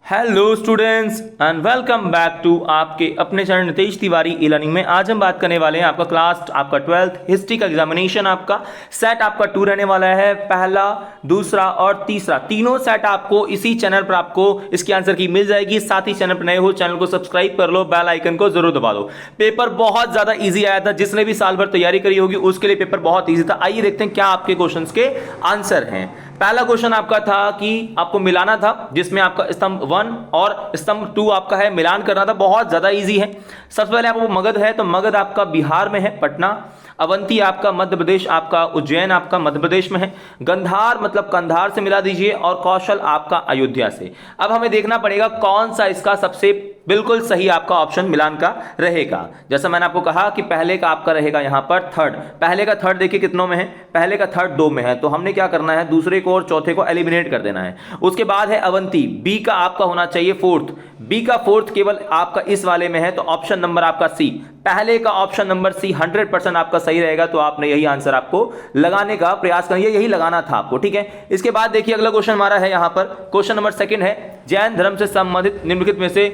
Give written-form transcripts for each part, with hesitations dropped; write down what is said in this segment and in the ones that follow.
Hello students and welcome back to आपके अपने channel Nitesh Tiwari e learning में। आज हम बात करने वाले हैं आपका क्लास आपका 12th हिस्ट्री का एग्जामिनेशन आपका सेट आपका 2 रहने वाला है। पहला, दूसरा और तीसरा तीनों सेट आपको इसी चैनल पर आपको इसकी आंसर की मिल जाएगी। साथ ही चैनल पर नए हो चैनल को सब्सक्राइब कर लो, बेल आइकन को जरूर दबा दो। पेपर बहुत ज्यादा ईजी आया था, जिसने भी साल भर तैयारी करी होगी उसके लिए पेपर बहुत ईजी था। आइए देखते हैं क्या आपके क्वेश्चन के आंसर हैं। पहला क्वेश्चन आपका था कि आपको मिलाना था, जिसमें आपका स्तंभ 1 और स्तंभ 2 आपका है मिलान करना था। बहुत ज्यादा इजी है। सबसे पहले आपको मगध है, तो मगध आपका बिहार में है, पटना। अवंती आपका मध्य प्रदेश, आपका उज्जैन आपका मध्य प्रदेश में है। गंधार मतलब कंधार से मिला दीजिए, और कौशल आपका अयोध्या से। अब हमें देखना पड़ेगा कौन सा इसका सबसे बिल्कुल सही आपका ऑप्शन मिलान का रहेगा। जैसा मैंने आपको कहा कि पहले का आपका रहेगा यहां पर थर्ड। पहले का थर्ड देखिए कितनों में है, पहले का थर्ड 2 में है, तो हमने क्या करना है, दूसरे को और चौथे को एलिमिनेट कर देना है। उसके बाद है अवंती, बी का आपका होना चाहिए फोर्थ, बी का फोर्थ केवल आपका इस वाले में है, तो ऑप्शन नंबर आपका सी, पहले का ऑप्शन नंबर सी 100% आपका सही रहेगा। तो आपने यही आंसर आपको लगाने का प्रयास करिए, यही लगाना था आपको, ठीक है। इसके बाद देखिए अगला क्वेश्चन हमारा है यहां पर, क्वेश्चन नंबर 2 है, जैन धर्म से संबंधित निम्नलिखित में से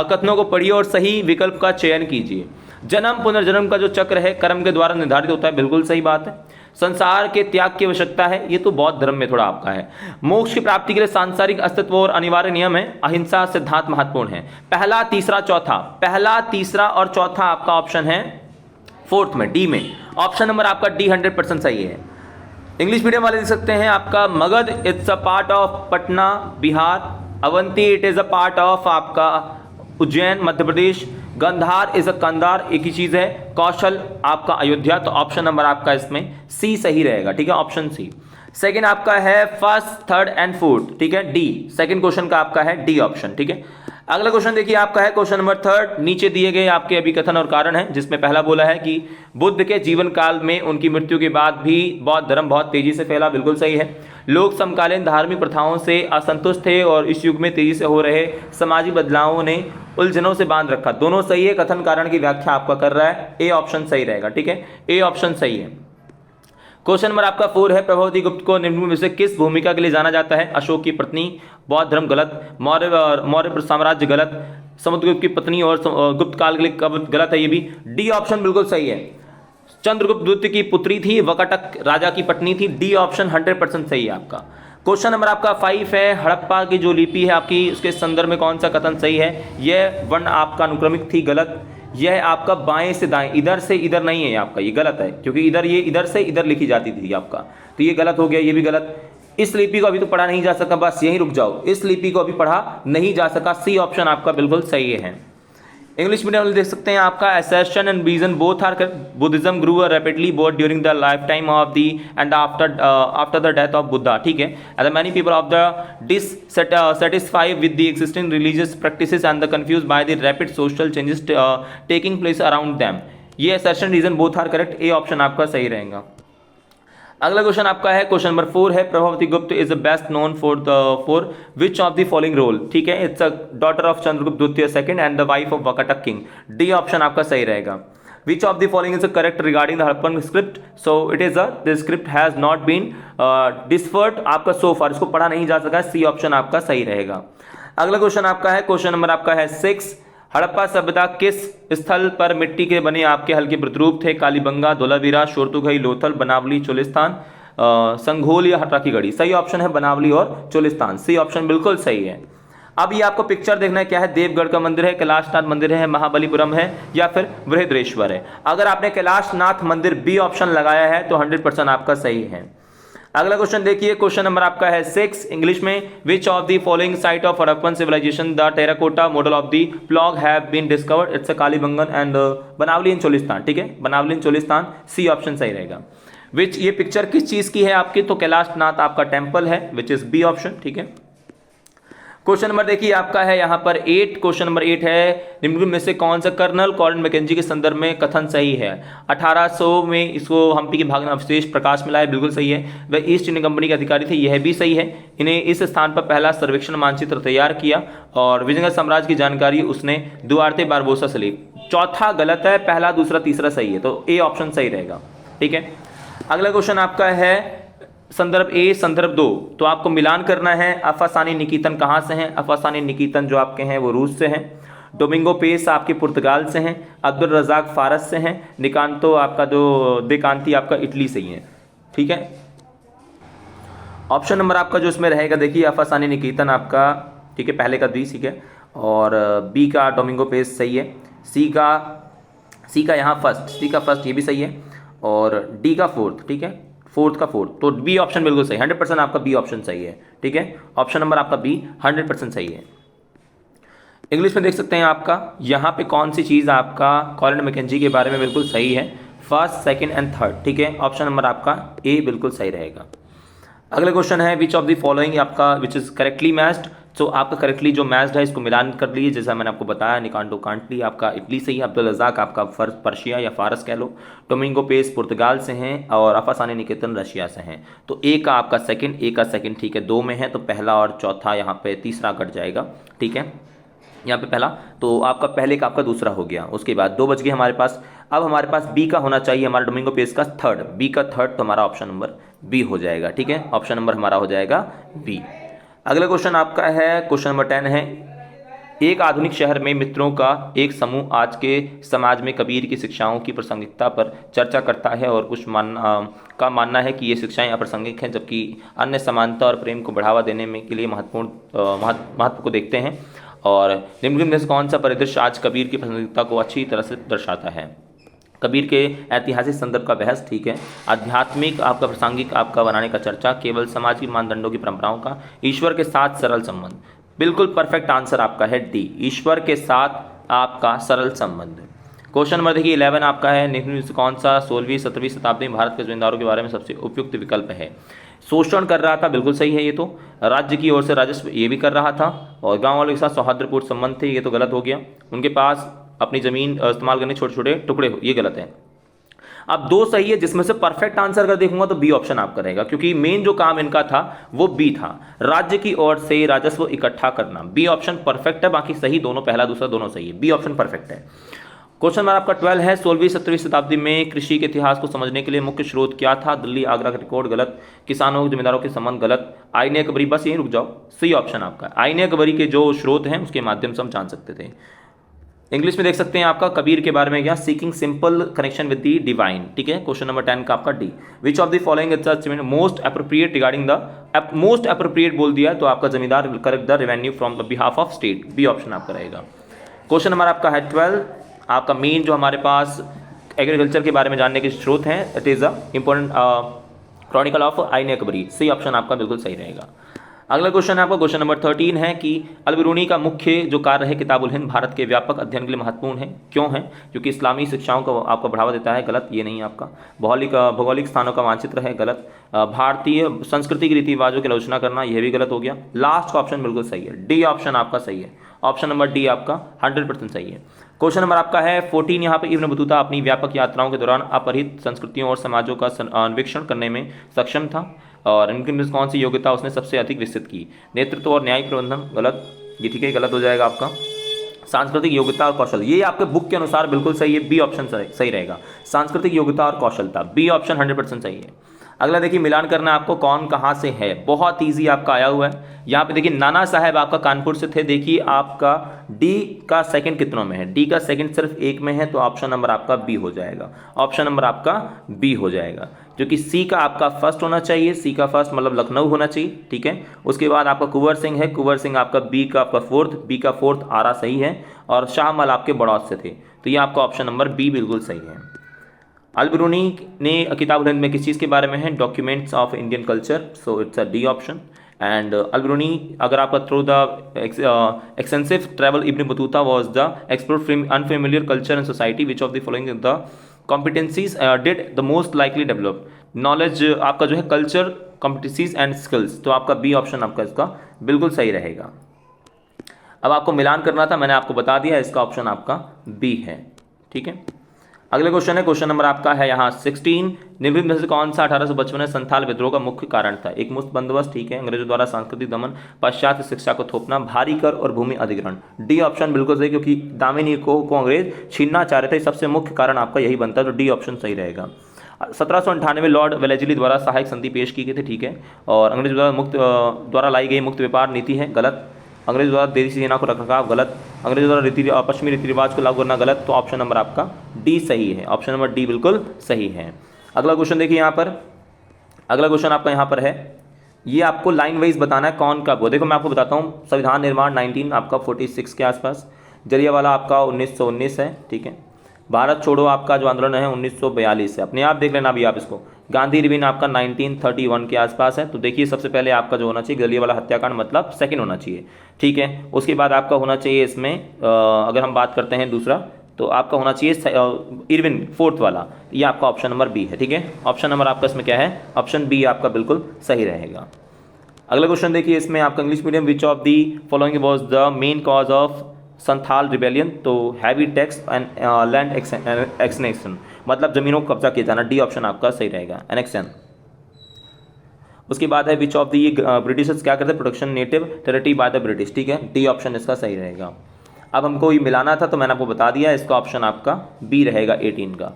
कथनों को पढ़िए और सही विकल्प का चयन कीजिए। जन्म पुनर्जन्म का जो चक्र है कर्म के द्वारा निर्धारित होता है, बिल्कुल सही बात है। संसार के त्याग की आवश्यकता है, ये तो बौद्ध धर्म में थोड़ा आपका है। मोक्ष की प्राप्ति के लिए सांसारिक अस्तित्व और अनिवार्य नियम है, अहिंसा सिद्धांत महत्वपूर्ण है। पहला, तीसरा, चौथा, पहला, तीसरा और चौथा आपका ऑप्शन है फोर्थ में, डी में। ऑप्शन नंबर आपका डी 100% सही है। इंग्लिश मीडियम वाले देख सकते हैं आपका Magadh it's a part of Patna Bihar, Avanti it is a part of आपका उज्जैन मध्य प्रदेश, गंधार इज अ कंधार एक ही चीज है, कौशल आपका अयोध्या। तो ऑप्शन नंबर आपका इसमें सी सही रहेगा, ठीक है, ऑप्शन सी। सेकंड आपका है फर्स्ट, थर्ड एंड फोर्थ, ठीक है, डी। सेकंड क्वेश्चन का आपका है डी ऑप्शन, ठीक है। अगला क्वेश्चन देखिए आपका है क्वेश्चन नंबर 3, नीचे दिए गए आपके अभिकथन और कारण है, जिसमें पहला बोला है कि बुद्ध के जीवन काल में उनकी मृत्यु के बाद भी बौद्ध धर्म बहुत तेजी से फैला, बिल्कुल सही है। लोग समकालीन धार्मिक प्रथाओं से असंतुष्ट थे और इस युग में तेजी से हो रहे सामाजिक बदलावों ने उलझनों से बांध रखा, दोनों सही है। कथन कारण की व्याख्या आपका कर रहा है, ए ऑप्शन सही रहेगा, ठीक है, ए ऑप्शन सही है। क्वेश्चन नंबर आपका 4 है, प्रभावती गुप्त को निम्न में से किस भूमिका के लिए जाना जाता है? अशोक की पत्नी, बौद्ध धर्म गलत, मौर्य साम्राज्य गलत, समुद्रगुप्त की पत्नी और गुप्त काल के लिए गलत है, ये भी। डी ऑप्शन बिल्कुल सही है। चंद्रगुप्त द्वितीय की पुत्री थी, वकाटक राजा की पत्नी थी, डी ऑप्शन 100% सही है आपका। क्वेश्चन नंबर आपका 5 है, हड़प्पा की जो लिपि है आपकी उसके संदर्भ में कौन सा कथन सही है? यह वर्ण आपका अनुक्रमिक थी, गलत। यह आपका बाएं से दाएं, इधर से इधर नहीं है आपका, ये गलत है, क्योंकि इधर ये इधर से इधर लिखी जाती थी आपका, तो ये गलत हो गया, ये भी गलत। इस लिपि को अभी तो पढ़ा नहीं जा सका, बस यहीं रुक जाओ, इस लिपि को अभी पढ़ा नहीं जा सका, सी ऑप्शन आपका बिल्कुल सही है। इंग्लिश मीडियम में देख सकते हैं आपका assertion and reason both are correct. Buddhism grew rapidly both during the lifetime of the and after the death of Buddha, ठीक है। And many people of the dissatisfied with the existing religious practices and the confused by the rapid social changes taking place around them. ये assertion reason both are correct, A option आपका सही रहेगा। अगला question आपका है question number 4 है, Prabhavati Gupta is best known for which of the following role, ठीक है। It's a daughter of Chandragupta द्वितीय second and the wife of Vakataka king, D option आपका सही रहेगा। Which of the following is correct regarding the Harappan script? So it is the script has not been deciphered आपका so फार, इसको पढ़ा नहीं जा सका, सी ऑप्शन आपका सही रहेगा। अगला क्वेश्चन आपका है क्वेश्चन नंबर आपका है 6, हड़प्पा सभ्यता किस स्थल पर मिट्टी के बने आपके हल्के प्रतिरूप थे? कालीबंगा, धोलावीरा, शोरतुघई, लोथल, बनावली, चोलिस्तान, संघोल या हटरा की गढ़ी। सही ऑप्शन है बनावली और चोलिस्तान, सी ऑप्शन बिल्कुल सही है। अब ये आपको पिक्चर देखना है, क्या है, देवगढ़ का मंदिर है, कैलाशनाथ मंदिर है, महाबलीपुरम है या फिर बृहद्रेश्वर है। अगर आपने कैलाशनाथ मंदिर बी ऑप्शन लगाया है तो 100% आपका सही है। अगला क्वेश्चन देखिए क्वेश्चन नंबर आपका है 6 इंग्लिश में, which of the following site of Harappan civilisation the terracotta model of the plough have been discovered? It's Kalibangan and Banawali in Cholistan, ठीक है, बनावली इन चोलिस्तान, सी ऑप्शन सही रहेगा। विच ये पिक्चर किस चीज की है आपकी? तो कैलाशनाथ आपका टेम्पल है, विच इज बी ऑप्शन, ठीक है। क्वेश्चन नंबर देखिए आपका है यहाँ पर 8, क्वेश्चन नंबर 8 है, निम्न में से कौन सा कर्नल कॉलिन मैकेंजी के संदर्भ में कथन सही है? 1800 में इसको हम्पी के भागना अवशेष प्रकाश मिला है, बिल्कुल सही है। वह ईस्ट इंडिया कंपनी के अधिकारी थे, यह भी सही है। इन्हें इस स्थान पर पहला सर्वेक्षण मानचित्र तैयार किया और विजयनगर साम्राज्य की जानकारी उसने दुआरते बारबोसा से ली। चौथा गलत है, पहला, दूसरा, तीसरा सही है, तो ए ऑप्शन सही रहेगा, ठीक है। अगला क्वेश्चन आपका है संदर्भ ए, संदर्भ दो, तो आपको मिलान करना है। अफसानी निकेतन कहाँ से हैं? अफसानी निकेतन जो आपके हैं वो रूस से हैं। डोमिंगो पेस आपके पुर्तगाल से हैं। अब्दुल रज़ाक फारस से हैं। निकांतो आपका जो देकांती आपका इटली से ही है। ठीक है, ऑप्शन नंबर आपका जो इसमें रहेगा देखिए अफसानी निकेतन आपका, ठीक है, पहले का डी, ठीक है, और बी का डोमिंगो पेस सही है। सी का यहाँ फर्स्ट, सी का फर्स्ट ये भी सही है, और डी का फोर्थ, ठीक है, फोर्थ का फोर्थ, तो बी ऑप्शन बिल्कुल सही, 100% आपका बी ऑप्शन सही है। ठीक है, ऑप्शन नंबर आपका बी 100% सही है। इंग्लिश में देख सकते हैं आपका यहाँ पे कौन सी चीज़ आपका कॉलिन मैकेंजी के बारे में बिल्कुल सही है, फर्स्ट, सेकंड एंड थर्ड। ठीक है, ऑप्शन नंबर आपका ए बिल्कुल सही रहेगा। अगला क्वेश्चन है विच ऑफ द फॉलोइंग आपका विच इज करेक्टली मैच्ड, तो आपका करेक्टली जो मैच्ड है इसको मिलान कर लीजिए। जैसा मैंने आपको बताया, निकांटो कांटली आपका इटली से ही, अब्दुल रज़ाक आपका पर्शिया या फारस कह लो, डोमिंगो पेस पुर्तगाल से हैं, और अफसानी निकेतन रशिया से हैं। तो ए का आपका सेकंड, ए का सेकंड, ठीक है, दो में है तो पहला और चौथा यहाँ पे तीसरा कट जाएगा। ठीक है, यहाँ पे पहला, तो आपका पहले का आपका दूसरा हो गया, उसके बाद दो बच गए हमारे पास। अब हमारे पास बी का होना चाहिए हमारा डोमिंगो पेस का थर्ड, बी का थर्ड, तो हमारा ऑप्शन नंबर बी हो जाएगा। ठीक है, ऑप्शन नंबर हमारा हो जाएगा बी। अगला क्वेश्चन आपका है क्वेश्चन नंबर 10 है, एक आधुनिक शहर में मित्रों का एक समूह आज के समाज में कबीर की शिक्षाओं की प्रासंगिकता पर चर्चा करता है, और कुछ का मानना है कि ये शिक्षाएं अप्रासंगिक हैं, जबकि अन्य समानता और प्रेम को बढ़ावा देने में के लिए महत्व को देखते हैं। और निम्नलिखित में से कौन सा परिदृश्य आज कबीर की प्रासंगिकता को अच्छी तरह से दर्शाता है? कबीर के ऐतिहासिक संदर्भ का बहस, ठीक है, आध्यात्मिक आपका प्रासंगिक आपका बनाने का चर्चा, केवल सामाजिक मानदंडों की परंपराओं का, ईश्वर के साथ सरल संबंध। बिल्कुल परफेक्ट आंसर आपका है डी, ईश्वर के साथ आपका सरल संबंध। क्वेश्चन नंबर देखिए 11 आपका है, निम्न में से कौन सा 16वीं 17वीं शताब्दी में भारत के जमींदारों के बारे में सबसे उपयुक्त विकल्प है? शोषण कर रहा था, बिल्कुल सही है ये तो। राज्य की ओर से राजस्व, ये भी कर रहा था। और गांव वालों के साथ सौहार्दपूर्ण संबंध थे, ये तो गलत हो गया। उनके पास अपनी जमीन इस्तेमाल करने छोटे छोटे टुकड़े, ये गलत है। अब दो सही है, जिसमें से परफेक्ट आंसर अगर देखूंगा तो बी ऑप्शन आपका रहेगा, क्योंकि मेन जो काम इनका था वो बी था, राज्य की ओर से राजस्व इकट्ठा करना। बी ऑप्शन परफेक्ट है, बाकी सही दोनों, पहला दूसरा दोनों सही है, बी ऑप्शन परफेक्ट है। क्वेश्चन नंबर आपका 12 है, 16वीं 17वीं शताब्दी में कृषि के इतिहास को समझने के लिए मुख्य स्रोत क्या था? दिल्ली आगरा का रिकॉर्ड, गलत। किसानों जमींदारों के संबंध, गलत। आईने अकबरी, बस यहीं रुक जाओ, सही ऑप्शन आपका आईने अकबरी के जो स्रोत हैं उसके माध्यम से हम जान सकते थे। इंग्लिश में देख सकते हैं आपका कबीर के बारे में क्या, seeking simple connection with the divine. ठीक है, क्वेश्चन नंबर 10 का आपका D, which of the following is most appropriate regarding the, most appropriate बोल दिया तो आपका zamindar collect the revenue from the behalf of state, B option आपका रहेगा। क्वेश्चन नंबर आपका है 12, आपका मेन जो हमारे पास एग्रीकल्चर के बारे में जानने के स्रोत हैं, it is a important Chronicle of आईने अकबरी, सही ऑप्शन आपका बिल्कुल सही रहेगा। अगला क्वेश्चन है आपका क्वेश्चन नंबर 13 है कि अल-बिरूनी का मुख्य जो कार्य है किताबुल हिंद भारत के व्यापक अध्ययन के लिए महत्वपूर्ण है, क्यों है? क्योंकि इस्लामी शिक्षाओं को आपको बढ़ावा देता है, गलत, ये नहीं आपका। भौगोलिक स्थानों का मानचित्र है, गलत। भारतीय संस्कृति के रीति रिवाजों की आलोचना करना, यह भी गलत हो गया। लास्ट का ऑप्शन बिल्कुल सही है, डी ऑप्शन आपका सही है, ऑप्शन नंबर डी आपका 100% सही है। क्वेश्चन नंबर आपका है 14, यहाँ पे इब्न बतूता अपनी व्यापक यात्राओं के दौरान अपरिहित संस्कृतियों और समाजों का अन्वेषण करने में सक्षम था, और इनके में कौन सी योग्यता उसने सबसे अधिक विकसित की? नेतृत्व और न्यायिक प्रबंधन, गलत, ये ठीक है, गलत हो जाएगा आपका। सांस्कृतिक योग्यता और कौशल, ये आपके बुक के अनुसार बिल्कुल सही है, बी ऑप्शन सही रहेगा, सांस्कृतिक योग्यता और कौशलता, बी ऑप्शन 100% सही है। अगला देखिए मिलान करना आपको, कौन कहाँ से है, बहुत ईजी आपका आया हुआ है। यहाँ पे देखिए नाना साहब आपका कानपुर से थे, देखिए आपका डी का सेकंड कितनों में है? डी का सेकंड सिर्फ एक में है, तो ऑप्शन नंबर आपका बी हो जाएगा, ऑप्शन नंबर आपका बी हो जाएगा। जो कि सी का आपका फर्स्ट होना चाहिए, सी का फर्स्ट मतलब लखनऊ होना चाहिए, ठीक है। उसके बाद आपका कुंवर सिंह है, कुंवर सिंह आपका बी का आपका फोर्थ, बी का फोर्थ आरा सही है, और शाहमल आपके बड़ौत से थे, तो ये आपका ऑप्शन नंबर बी बिल्कुल सही है। अल-बिरूनी ने किताब हिंद में किस चीज़ के बारे में है? Documents of Indian culture, so it's a D option. And Al Biruni अगर आपका through the extensive travel Ibn Battuta was the explore unfamiliar culture and society, which of the following the competencies did the most likely develop? Knowledge आपका जो है culture, competencies and skills, तो आपका B option आपका इसका बिल्कुल सही रहेगा। अब आपको मिलान करना था, मैंने आपको बता दिया, इसका ऑप्शन आपका बी है, ठीक है। अगले क्वेश्चन है, क्वेश्चन नंबर आपका है यहाँ 16, निम्नलिखित में से कौन सा 1855 संथाल विद्रोह का मुख्य कारण था? एक मुफ्त बंदोबस्त, ठीक है, अंग्रेजों द्वारा सांस्कृतिक दमन, पाश्चात्य शिक्षा को थोपना, भारी कर और भूमि अधिग्रहण, डी ऑप्शन बिल्कुल सही, क्योंकि दामिनी को अंग्रेज छीनना चाह रहे थे, सबसे मुख्य कारण आपका यही बनता है, तो डी ऑप्शन सही रहेगा। 1798 में लॉर्ड वेलेस्ली द्वारा सहायक संधि पेश की गई थी, ठीक है। और अंग्रेज द्वारा लाई गई मुक्त व्यापार नीति है, गलत। अंग्रेज द्वारा देशी सेना को रखरखाव, गलत। अंग्रेज द्वारा पश्चिमी रीति रिवाज को लागू करना, गलत। तो ऑप्शन नंबर आपका डी सही है, ऑप्शन नंबर डी बिल्कुल सही है। अगला क्वेश्चन देखिए यहाँ पर, अगला क्वेश्चन आपका यहाँ पर है, ये आपको लाइन वाइज बताना है कौन कब हुआ। देखो मैं आपको बताता हूँ, संविधान निर्माण 19 आपका 46 के आसपास, जलियांवाला आपका 1919 है, ठीक है। भारत छोड़ो आपका जो आंदोलन है 1942 है, अपने आप देख लेना अभी आप इसको। गांधी रिबीन आपका 1931 के आसपास है। तो देखिए सबसे पहले आपका जो होना चाहिए जलियांवाला हत्याकांड, मतलब सेकंड होना चाहिए, ठीक है। उसके बाद आपका होना चाहिए इसमें अगर हम बात करते हैं दूसरा, तो आपका होना चाहिए इरविन फोर्थ वाला, ये आपका ऑप्शन नंबर बी है, ठीक है। ऑप्शन नंबर आपका इसमें क्या है, ऑप्शन बी आपका बिल्कुल सही रहेगा। अगला क्वेश्चन देखिए इसमें आपका English medium, which of the following was the main cause of Santhal rebellion. तो हैवी टैक्स एंड लैंड एक्सनेक्शन, मतलब जमीनों को कब्जा किया जाना, डी ऑप्शन आपका सही रहेगा, एनेक्शन। उसके बाद है विच ऑफ दी ब्रिटिशर्स क्या करते हैं, protection native territory by the British, ठीक है। डी ऑप्शन इसका सही रहेगा। अब हमको ये मिलाना था तो मैंने आपको बता दिया, इसका ऑप्शन आपका बी रहेगा 18 का।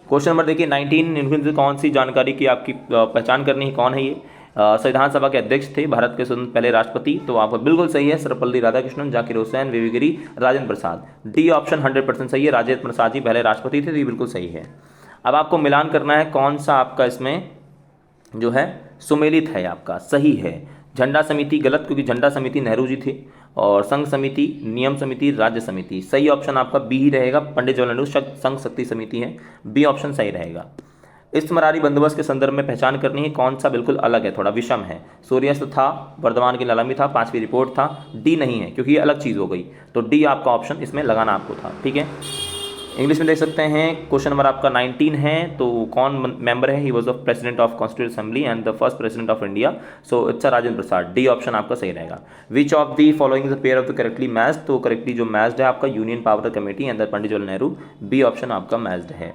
क्वेश्चन नंबर देखिए 19, इनमें से कौन सी जानकारी की आपकी पहचान करनी है, कौन है ये। संविधान सभा के अध्यक्ष थे, भारत के स्वतंत्र पहले राष्ट्रपति, तो आपको बिल्कुल सही है, सर्वपल्ली राधाकृष्णन, जाकिर हुसैन, वीवी गिरी, राजेंद्र प्रसाद। डी ऑप्शन 100% सही है, राजेंद्र प्रसाद जी पहले राष्ट्रपति थे, तो ये बिल्कुल सही है। अब आपको मिलान करना है कौन सा आपका इसमें जो है सुमेलित है, आपका सही है। झंडा समिति गलत, क्योंकि झंडा समिति नेहरू जी थे, और संघ समिति, नियम समिति, राज्य समिति, सही ऑप्शन आपका बी ही रहेगा, पंडित जवाहरलाल नेहरू संघ शक्ति समिति है, बी ऑप्शन सही रहेगा। इस्तेमारी बंदोबस्त के संदर्भ में पहचान करनी है कौन सा बिल्कुल अलग है, थोड़ा विषम है। सूर्यास्त था, वर्धमान की नीलामी था, 5वीं रिपोर्ट था, डी नहीं है क्योंकि ये अलग चीज़ हो गई, तो डी आपका ऑप्शन इसमें लगाना आपको था, ठीक है। इंग्लिश में देख सकते हैं, क्वेश्चन नंबर आपका 19 है, तो कौन मेंबर है, he was the president of constituent assembly and the first president of India, so it's Rajendra Prasad, D option आपका सही रहेगा। Which of the following the pair of the correctly matched, तो करेक्टली जो मैच्ड है आपका union power committee and the Pandit Jawaharlal Nehru, B option आपका matched है।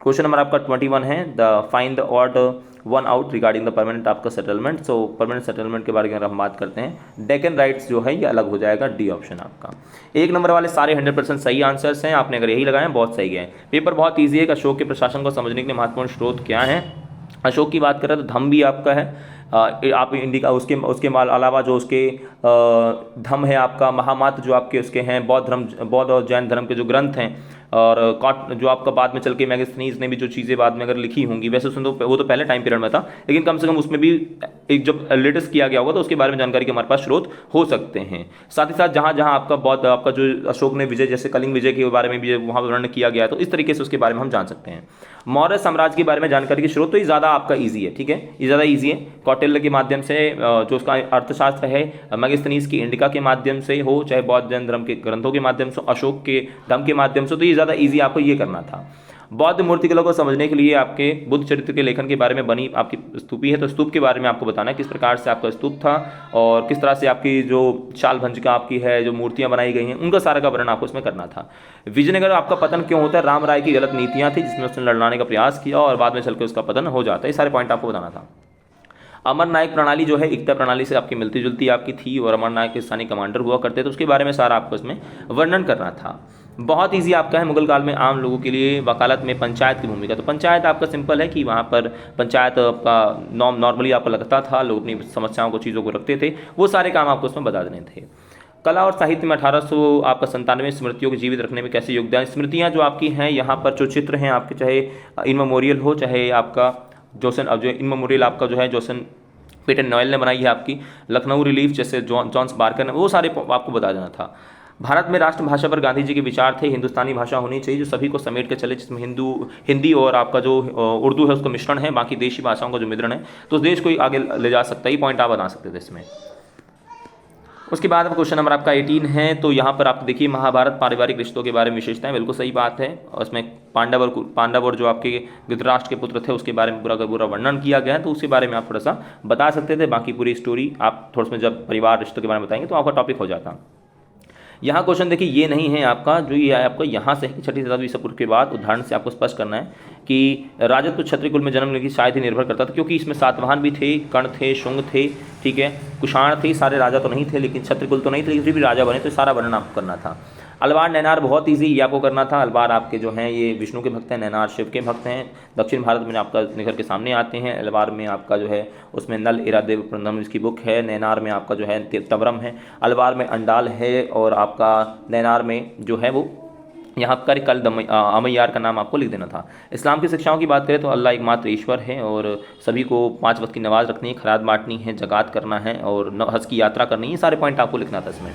Question number आपका 21 है, the find the odd one out regarding the permanent आपका settlement. सो permanent settlement के बारे में अगर हम बात करते हैं, डेकन राइट्स जो है ये अलग हो जाएगा, डी ऑप्शन आपका। एक नंबर वाले सारे 100% सही आंसर्स हैं, आपने अगर यही लगाए बहुत सही है। पेपर बहुत ईजी है। अशोक के प्रशासन को समझने के लिए महत्वपूर्ण स्रोत क्या है। अशोक की बात करें तो धम्म भी आपका है, आप इंडिका उसके अलावा जो उसके धम्म है आपका, महामात्र जो आपके उसके हैं, बौद्ध और जैन धर्म के जो ग्रंथ हैं, और जो आपका बाद में चल के मैगस्थनीज ने भी जो चीज़ें बाद में अगर लिखी होंगी, वैसे उसमें तो वो तो पहले टाइम पीरियड में था, लेकिन कम से कम उसमें भी एक जब लेटेस्ट किया गया होगा तो उसके बारे में जानकारी के हमारे पास स्रोत हो सकते हैं। साथ ही साथ जहाँ जहाँ आपका बौद्ध आपका जो अशोक ने विजय, जैसे कलिंग विजय के बारे में भी वहाँ वर्णन किया गया है, तो इस तरीके से उसके बारे में हम जान सकते हैं। मौर्य साम्राज्य के बारे में जानकारी के स्रोत तो ये ज़्यादा आपका ईजी है, ठीक है, ये ज़्यादा ईजी है। कौटिल्य के माध्यम से जो उसका अर्थशास्त्र है, मैगस्थनीज की इंडिका के माध्यम से हो, चाहे बौद्ध जैन धर्म के ग्रंथों के माध्यम से, अशोक के धम्म के माध्यम से, तो ये ज़्यादा ईजी आपको ये करना था। बौद्ध मूर्तिकला को समझने के लिए आपके बुद्ध चरित्र के लेखन के बारे में बनी आपकी स्तूपी है, तो स्तूप के बारे में आपको बताना है किस प्रकार से आपका स्तूप था और किस तरह से आपकी जो शाल भंजिका आपकी है, जो मूर्तियां बनाई गई हैं, उनका सारा का वर्णन आपको इसमें करना था। विजयनगर आपका पतन क्यों होता है, राम राय की गलत नीतियां थी जिसमें उसने लड़ाने का प्रयास किया और बाद में चल के उसका पतन हो जाता है, ये सारे पॉइंट आपको बताना था। अमर नायक प्रणाली जो है एकता प्रणाली से आपकी मिलती जुलती आपकी थी, और अमर नायक के स्थानीय कमांडर हुआ करते थे, तो उसके बारे में सारा आपको इसमें वर्णन करना था। बहुत इजी आपका है। मुगल काल में आम लोगों के लिए वकालत में पंचायत की भूमिका, तो पंचायत आपका सिंपल है कि वहाँ पर पंचायत आपका नॉर्मली आपको लगता था, लोग अपनी समस्याओं को, चीज़ों को रखते थे, वो सारे काम आपको उसमें बता देने थे। कला और साहित्य में 1800 आपका 97 स्मृतियों को जीवित रखने में कैसे योगदान। स्मृतियाँ जो आपकी हैं यहाँ पर जो चित्र हैं आपके, चाहे इन मेमोरियल हो, चाहे आपका जोसन जो इन मेमोरियल आपका जो है जोसन पीटर नॉयल ने बनाई है आपकी, लखनऊ रिलीफ जैसे जॉन्स बारकर ने, वो सारे आपको बता देना था। भारत में राष्ट्रभाषा पर गांधी जी के विचार थे, हिंदुस्तानी भाषा होनी चाहिए जो सभी को समेट के चले, जिसमें हिंदी और आपका जो उर्दू है उसका मिश्रण है, बाकी देशी भाषाओं का जो मिश्रण है, तो उस देश को आगे ले जा सकता है। ये पॉइंट आप बना सकते थे इसमें। उसके बाद क्वेश्चन नंबर आपका 18 है, तो यहाँ पर आप देखिए महाभारत पारिवारिक रिश्तों के बारे में विशेषताएं, बिल्कुल सही बात है। और उसमें पांडव और जो आपके धृतराष्ट्र के पुत्र थे उसके बारे में पूरा का पूरा वर्णन किया गया है, तो उसके बारे में आप थोड़ा सा बता सकते थे। बाकी पूरी स्टोरी आप थोड़ा सा जब परिवार रिश्तों के बारे में बताएंगे तो आपका टॉपिक हो जाता। यहाँ क्वेश्चन देखिए ये नहीं है आपका, जो ये है आपका यहाँ से 6वीं शताब्दी ईसा पूर्व के बाद उदाहरण से आपको स्पष्ट करना है कि राजत्व क्षत्रिय कुल में जन्म लेने की शायद ही निर्भर करता था, क्योंकि इसमें सातवाहन भी थे, कर्ण थे, शुंग थे, ठीक है, कुषाण थे, सारे राजा तो नहीं थे, लेकिन क्षत्रिय कुल तो नहीं थे, लेकिन फिर भी राजा बने, तो सारा वर्णन आपको करना था। अलवार नैनार बहुत ईजी, ये आपको करना था। अलवार आपके जो हैं ये विष्णु के भक्त हैं, नैनार शिव के भक्त हैं, दक्षिण भारत में आपका निखर के सामने आते हैं। अलवार में आपका जो है उसमें नल इरादेव प्रनम इसकी बुक है, नैनार में आपका जो है तवरम है, अलवार में अंडाल है, और आपका नैनार में जो है वो यहाँ पर कल अमैयार का नाम आपको लिख देना था। इस्लाम की शिक्षाओं की बात करें तो अल्लाह एकमात्र ईश्वर है और सभी को 5 वक्त की नमाज़ रखनी है, खराज बांटनी है, ज़कात करना है और हज की यात्रा करनी है। ये सारे पॉइंट आपको लिखना था इसमें।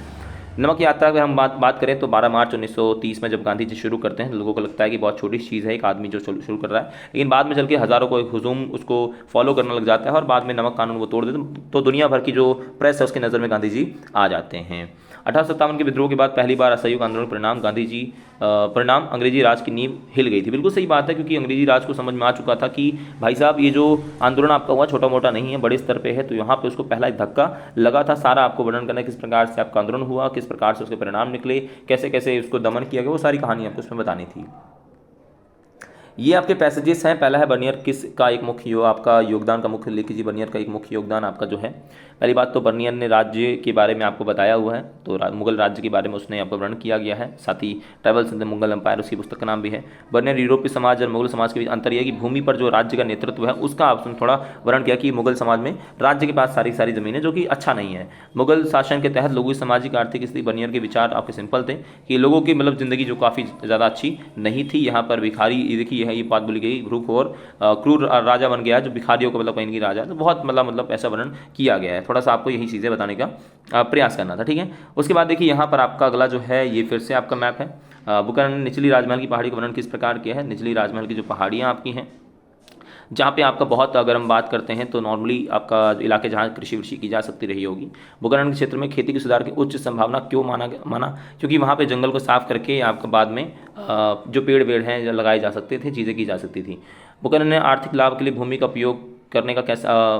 नमक की यात्रा की हम बात करें तो 12 मार्च 1930 में जब गांधी जी शुरू करते हैं, लोगों को लगता है कि बहुत छोटी चीज़ है, एक आदमी जो शुरू कर रहा है, लेकिन बाद में चल के हज़ारों को एक हुजूम उसको फॉलो करने लग जाता है और बाद में नमक कानून वो तोड़ देते, तो दुनिया भर की जो प्रेस है उसकी नज़र में गांधी जी आ जाते हैं। 1857 के विद्रोह के बाद पहली बार असहयोग आंदोलन परिणाम अंग्रेजी राज की नींव हिल गई थी। बिल्कुल सही बात है, क्योंकि अंग्रेजी राज को समझ में आ चुका था कि भाई साहब ये जो आंदोलन आपका हुआ छोटा मोटा नहीं है, बड़े स्तर पे है, तो यहाँ पे उसको पहला एक धक्का लगा था। सारा आपको वर्णन करना है किस प्रकार से आपका आंदोलन हुआ, किस प्रकार से उसके परिणाम निकले, कैसे कैसे उसको दमन किया गया, वो सारी कहानी आपको उसमें बतानी थी। ये आपके पैसेजेस हैं। पहला है बर्नियर किस का एक मुख्य आपका योगदान का मुख्य लिख कीजिए। बर्नियर का एक मुख्य योगदान आपका जो है, पहली बात तो बर्नियर ने राज्य के बारे में आपको बताया हुआ है, तो मुगल राज्य के बारे में उसने आपको वर्णन किया गया है। साथ ही travels in the Mughal empire उसकी पुस्तक का नाम भी है। बर्नियर यूरोपीय समाज और मुगल समाज के बीच अंतर यह कि भूमि पर जो राज्य का नेतृत्व है उसका आपने थोड़ा वर्णन किया कि मुगल समाज में राज्य के पास सारी ज़मीनें, जो कि अच्छा नहीं है। मुगल शासन के तहत लोगों की सामाजिक आर्थिक स्थिति, बर्नियर के विचार आपके सिंपल थे कि लोगों की मतलब ज़िंदगी जो काफ़ी ज़्यादा अच्छी नहीं थी। यहाँ पर भिखारी देखिए है, ये बात बोली गई, ग्रुप और क्रूर राजा बन गया जो भिखारियों को मतलब कहीं की राजा, तो बहुत मतलब ऐसा वर्णन किया गया है। थोड़ा सा आपको यही चीज़ें बताने का प्रयास करना था, ठीक है। उसके बाद देखिए यहाँ पर आपका अगला जो है ये फिर से आपका मैप है। बुकरन ने निचली राजमहल की पहाड़ी का वर्णन किस प्रकार किया है। निचली राजमहल की जो पहाड़ियाँ आपकी हैं, जहाँ पे आपका बहुत, अगर हम बात करते हैं तो नॉर्मली आपका इलाके जहाँ कृषि वृषि की जा सकती रही होगी। बुकरन के क्षेत्र में खेती के सुधार की उच्च संभावना क्यों माना, क्योंकि वहाँ पे जंगल को साफ करके आपका बाद में जो पेड़ वेड़ हैं जो लगाए जा सकते थे, चीज़ें की जा सकती थी। बुकरन ने आर्थिक लाभ के लिए भूमि का उपयोग करने का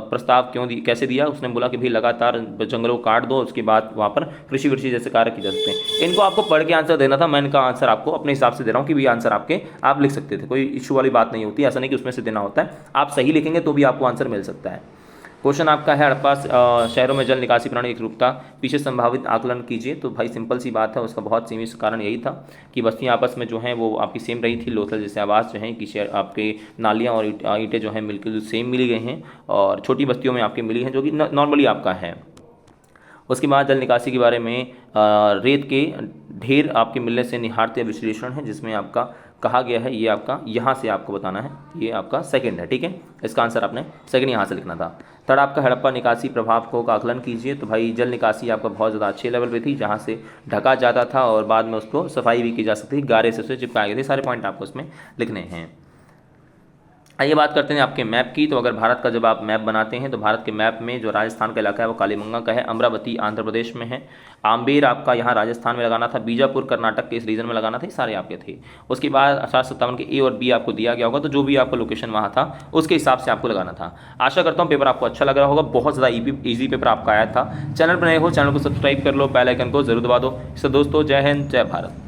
प्रस्ताव कैसे दिया। उसने बोला कि भाई लगातार जंगलों को काट दो, उसके बाद वहाँ पर कृषि वृषि जैसे कार्य किए जा सकते हैं। इनको आपको पढ़ के आंसर देना था, मैं इनका आंसर आपको अपने हिसाब से दे रहा हूँ कि भाई आंसर आप लिख सकते थे, कोई इशू वाली बात नहीं होती। ऐसा नहीं कि उसमें से देना होता है, आप सही लिखेंगे तो भी आपको आंसर मिल सकता है। क्वेश्चन आपका है हड़प्पा शहरों में जल निकासी प्रणाली की एकरूपता पीछे संभावित आकलन कीजिए। तो भाई सिंपल सी बात है, उसका बहुत सीमित कारण यही था कि बस्तियां आपस में जो हैं वो आपकी सेम रही थी। लोथल जैसे आवास जो हैं कि आपके नालियां और ईंटें जो हैं मिलकर सेम मिली गई हैं, और छोटी बस्तियों में आपके मिली हैं जो कि नॉर्मली आपका है। उसके बाद जल निकासी के बारे में रेत के ढेर आपके मिलने से निहारते विश्लेषण है, जिसमें आपका कहा गया है, ये आपका यहाँ से आपको बताना है, ये आपका सेकंड है, ठीक है। इसका आंसर आपने सेकंड यहाँ से लिखना था। थर्ड आपका हड़प्पा निकासी प्रभाव को का आकलन कीजिए। तो भाई जल निकासी आपका बहुत ज़्यादा अच्छे लेवल पे थी, जहाँ से ढका जाता था और बाद में उसको सफाई भी की जा सकती थी, गारे से उसे चिपकाए गए थे। सारे पॉइंट आपको उसमें लिखने हैं। आइए बात करते हैं आपके मैप की। तो अगर भारत का जब आप मैप बनाते हैं तो भारत के मैप में जो राजस्थान का इलाका है वो कालीबंगा का है, अमरावती आंध्र प्रदेश में है, आम्बेर आपका यहाँ राजस्थान में लगाना था, बीजापुर कर्नाटक के इस रीजन में लगाना था, सारे आपके थे। उसके बाद 1857 के ए और बी आपको दिया गया होगा, तो जो भी आपका लोकेशन वहाँ था उसके हिसाब से आपको लगाना था। आशा करता हूँ पेपर आपको अच्छा लग रहा होगा, बहुत ज़्यादा ईजी पेपर आपका आया था। चैनल पर नए हो, चैनल को सब्सक्राइब कर लो, बेल आइकन को जरूर दबा दो। इससे दोस्तों जय हिंद, जय भारत।